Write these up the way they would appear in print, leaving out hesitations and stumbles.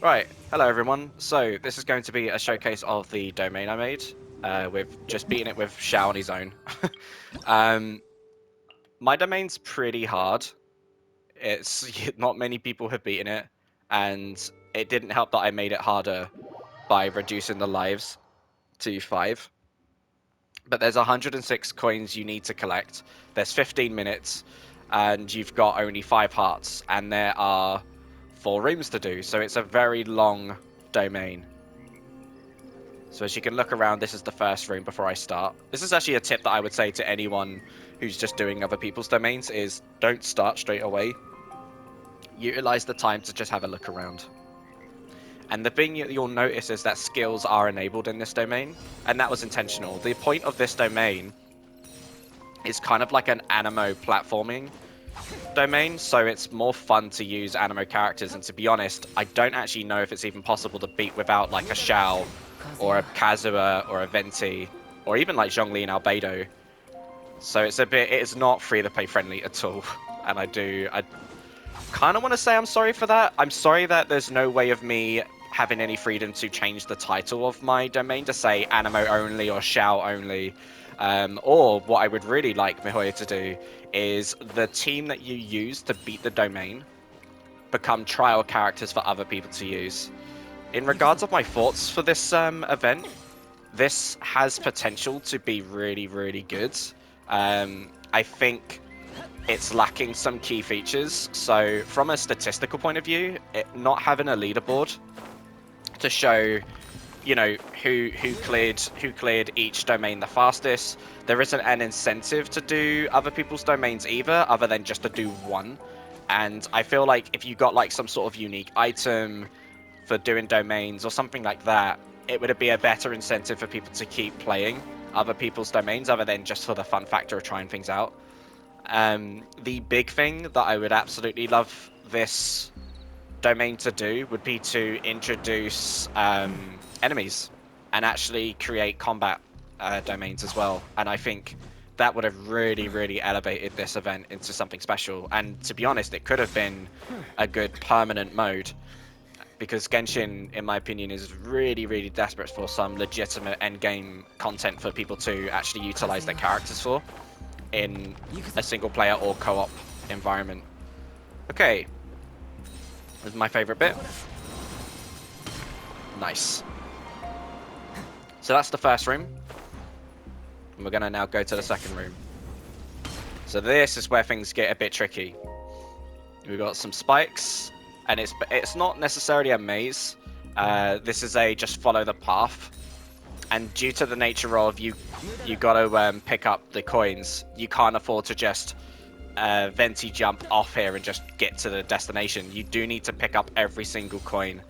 Right, hello everyone. So this is going to be a showcase of the domain I made. With just beating it with Xiao on his own. um, my domain's pretty hard. It's not many people have beaten it, and it didn't help that I made it harder by reducing the lives to 5. But there's 106 coins you need to collect. There's 15 minutes, and you've got only 5 hearts, and there are 4 rooms to do. So it's a very long domain. So as you can look around, this is the first room before I start. This is actually a tip that I would say to anyone who's just doing other people's domains is don't start straight away. Utilize the time to just have a look around. And the thing you'll notice is that skills are enabled in this domain, and that was intentional. The point of this domain is kind of like an animo platforming domain, so it's more fun to use animo characters, and to be honest, I don't actually know if it's even possible to beat without like a Xiao or a Kazuha or a Venti or even like Zhongli and Albedo. So it's not free to play friendly at all. And I kind of want to say I'm sorry for that. I'm sorry that there's no way of me having any freedom to change the title of my domain to say animo only or Xiao only. Or what I would really like Mihoya to do is the team that you use to beat the domain become trial characters for other people to use. In regards of my thoughts for this event, this has potential to be really, really good. I think it's lacking some key features. So from a statistical point of view, not having a leaderboard to show, you know, who cleared each domain the fastest. There isn't an incentive to do other people's domains either, other than just to do one. And I feel like if you got like some sort of unique item for doing domains or something like that, it would be a better incentive for people to keep playing other people's domains other than just for the fun factor of trying things out. The big thing that I would absolutely love this domain to do would be to introduce enemies and actually create combat domains as well. And I think that would have really, really elevated this event into something special. And to be honest, it could have been a good permanent mode, because Genshin, in my opinion, is really, really desperate for some legitimate endgame content for people to actually utilize their characters for in a single player or co-op environment. Okay, this is my favorite bit. Nice. So that's the first room. And we're gonna now go to the second room. So this is where things get a bit tricky. We've got some spikes, and it's not necessarily a maze. This is a just follow the path. And due to the nature of you gotta pick up the coins, you can't afford to just venti jump off here and just get to the destination. You do need to pick up every single coin.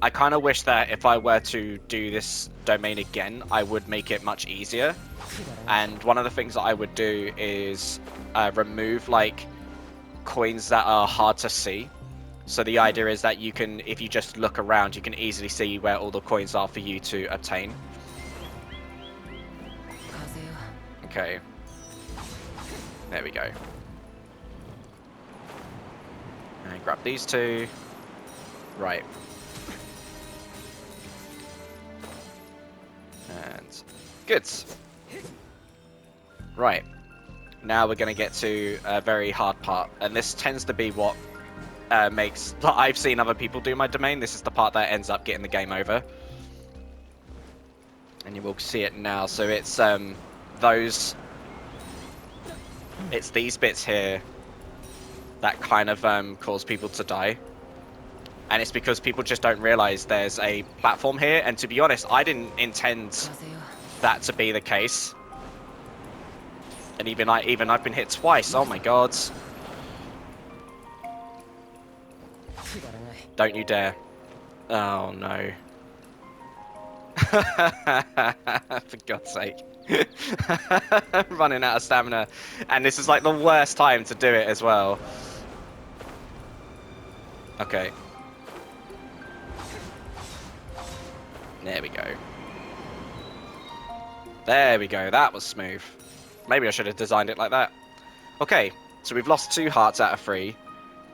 I kind of wish that if I were to do this domain again, I would make it much easier. And one of the things that I would do is remove like coins that are hard to see. So the idea is that you can, if you just look around, you can easily see where all the coins are for you to obtain. Okay. There we go. And grab these two. Right. And good. Right. Now we're going to get to a very hard part. And this tends to be what makes... I've seen other people do my domain. This is the part that ends up getting the game over. And you will see it now. So it's it's these bits here that kind of cause people to die. And it's because people just don't realize there's a platform here. And to be honest, I didn't intend that to be the case. And even I've been hit twice. Oh my god. Don't you dare. Oh no. For God's sake. I'm running out of stamina. And this is like the worst time to do it as well. Okay. There we go. There we go. That was smooth. Maybe I should have designed it like that. Okay, so we've lost 2 hearts out of 3.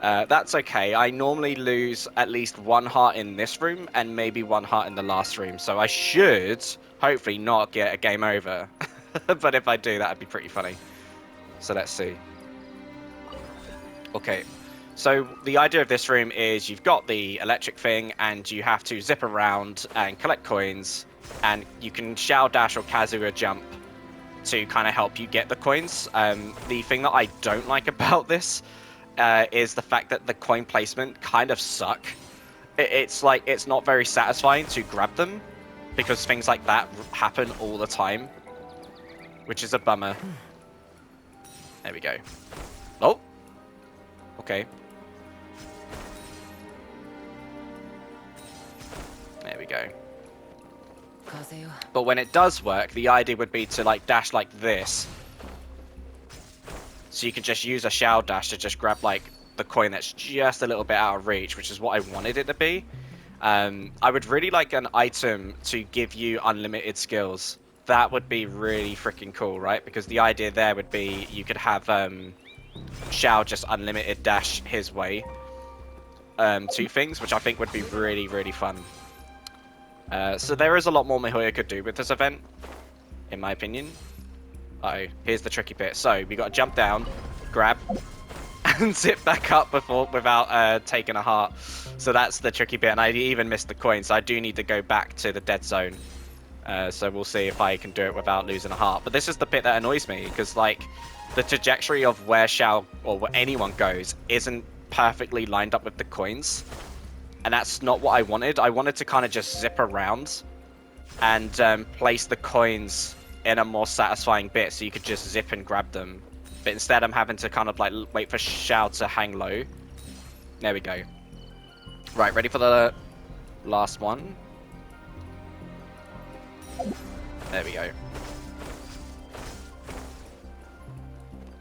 That's okay. I normally lose at least 1 heart in this room and maybe 1 heart in the last room. So I should hopefully not get a game over. But if I do, that'd be pretty funny. So let's see. Okay. So the idea of this room is you've got the electric thing and you have to zip around and collect coins, and you can Xiao dash or Kazuya jump to kind of help you get the coins. The thing that I don't like about this is the fact that the coin placement kind of suck. It's like it's not very satisfying to grab them because things like that happen all the time, which is a bummer. There we go. Oh, okay. There we go. But when it does work, the idea would be to like dash like this. So you can just use a Xiao dash to just grab like the coin that's just a little bit out of reach, which is what I wanted it to be. I would really like an item to give you unlimited skills. That would be really freaking cool, right? Because the idea there would be you could have Xiao just unlimited dash his way to things, which I think would be really, really fun. So there is a lot more Mihoyo could do with this event, in my opinion. Uh-oh, here's the tricky bit. So we got to jump down, grab, and zip back up without taking a heart. So that's the tricky bit, and I even missed the coin, so I do need to go back to the dead zone. So we'll see if I can do it without losing a heart. But this is the bit that annoys me, because like the trajectory of where Xiao or where anyone goes isn't perfectly lined up with the coins. And that's not what I wanted. I wanted to kind of just zip around and place the coins in a more satisfying bit so you could just zip and grab them. But instead I'm having to kind of like wait for Xiao to hang low. There we go. Right, ready for the last one? There we go.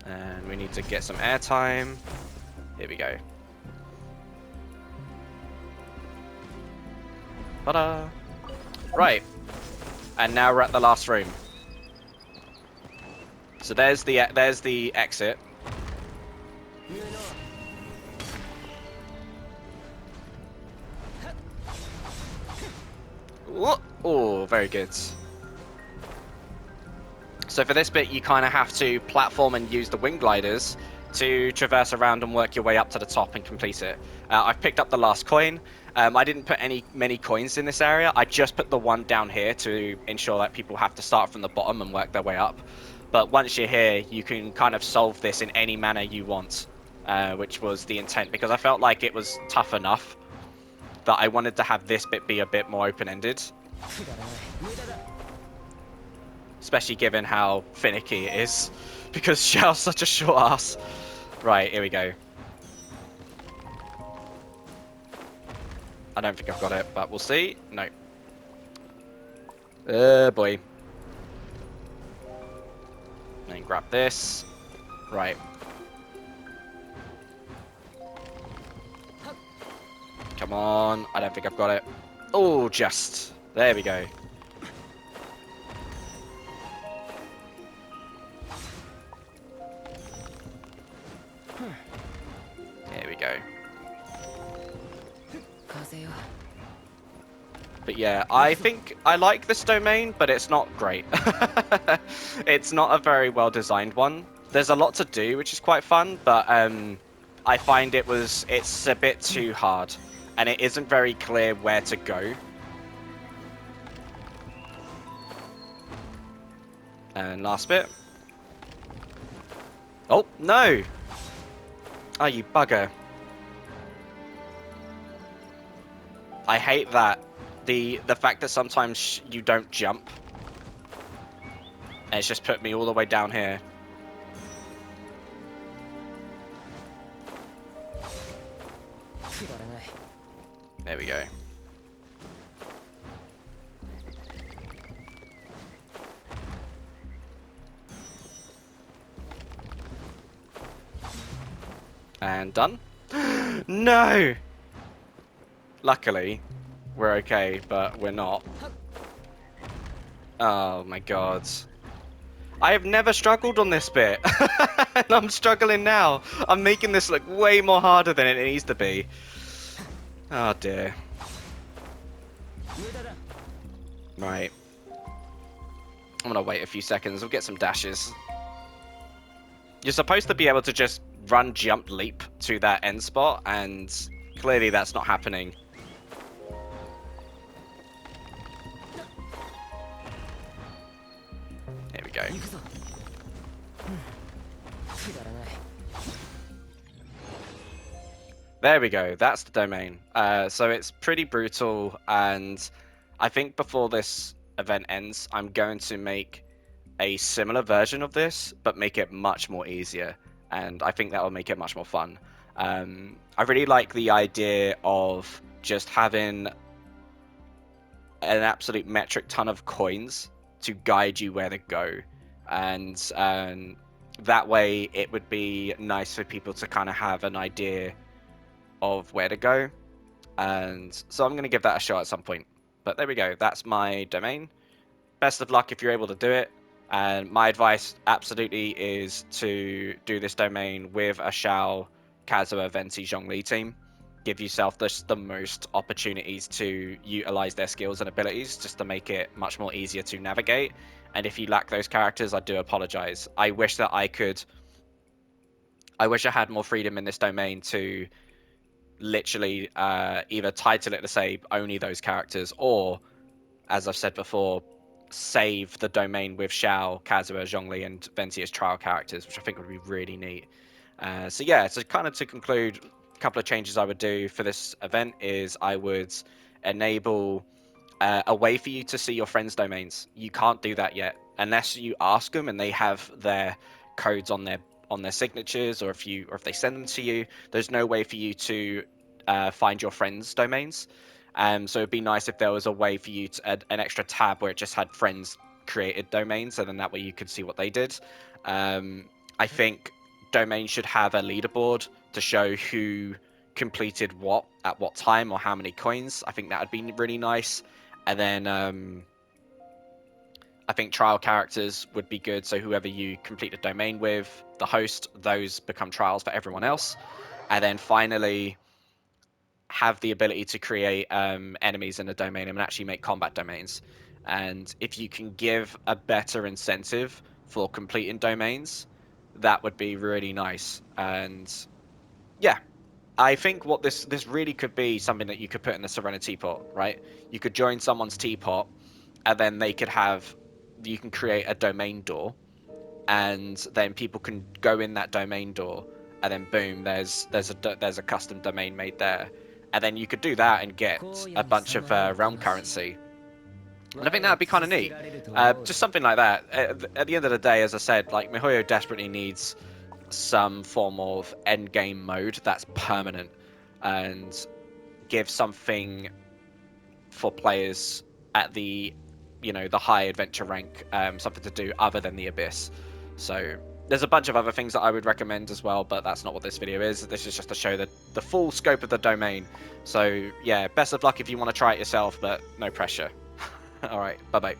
And we need to get some airtime. Here we go. Ta-da! Right. And now we're at the last room. So there's the exit. Oh, very good. So for this bit, you kind of have to platform and use the wing gliders to traverse around and work your way up to the top and complete it. I've picked up the last coin. I didn't put many coins in this area. I just put the one down here to ensure that people have to start from the bottom and work their way up. But once you're here, you can kind of solve this in any manner you want, which was the intent, because I felt like it was tough enough that I wanted to have this bit be a bit more open-ended. Especially given how finicky it is, because Xiao's such a short ass. Right, here we go. I don't think I've got it, but we'll see. No. Boy. And grab this. Right. Come on. I don't think I've got it. Oh, just. There we go. There we go. But yeah, I think I like this domain, but it's not great. It's not a very well designed one. There's a lot to do, which is quite fun, but I find it's a bit too hard, and it isn't very clear where to go. And last bit. Oh, no! Oh, you bugger. I hate that. The fact that sometimes you don't jump. And it's just put me all the way down here. There we go. And done. No! Luckily, we're okay, but we're not. Oh my god. I have never struggled on this bit, and I'm struggling now. I'm making this look way more harder than it needs to be. Oh dear. Right. I'm gonna wait a few seconds. We'll get some dashes. You're supposed to be able to just run, jump, leap to that end spot, and clearly that's not happening. There we go. There we go. That's the domain. So it's pretty brutal, and I think before this event ends, I'm going to make a similar version of this, but make it much more easier, and I think that will make it much more fun. I really like the idea of just having an absolute metric ton of coins to guide you where to go, and that way it would be nice for people to kind of have an idea of where to go, and so I'm going to give that a shot at some point. But there we go, that's my domain. Best of luck if you're able to do it, and my advice absolutely is to do this domain with a Xiao, Kazuha, Venti, Zhongli team. Give yourself the most opportunities to utilize their skills and abilities, just to make it much more easier to navigate. And if you lack those characters, I do apologize. I wish that I had more freedom in this domain to literally either title it to say only those characters, or, as I've said before, save the domain with Xiao, Kazuha, Zhongli, and Venti as trial characters, which I think would be really neat. So yeah, so kind of to conclude, a couple of changes I would do for this event is I would enable a way for you to see your friends' domains. You can't do that yet unless you ask them and they have their codes on their signatures, or if they send them to you. There's no way for you to find your friends' domains. So it'd be nice if there was a way for you to add an extra tab where it just had friends created domains, and then that way you could see what they did. I think domains should have a leaderboard to show who completed what at what time or how many coins. I think that would be really nice. And then I think trial characters would be good, so whoever you complete a domain with, the host, those become trials for everyone else. And then finally, have the ability to create enemies in a domain and actually make combat domains. And if you can give a better incentive for completing domains, that would be really nice. And yeah, I think what this really could be something that you could put in the Serenity Teapot, right? You could join someone's teapot, and then you can create a domain door, and then people can go in that domain door, and then boom, there's a custom domain made there, and then you could do that and get a bunch of realm currency. And I think that'd be kind of neat. Just something like that. At the end of the day, as I said, like, MiHoYo desperately needs some form of end game mode that's permanent, and give something for players at the high adventure rank, something to do other than the Abyss. So there's a bunch of other things that I would recommend as well, but that's not what this video is. This is just to show the full scope of the domain. So yeah, best of luck if you want to try it yourself, but no pressure. All right, bye bye.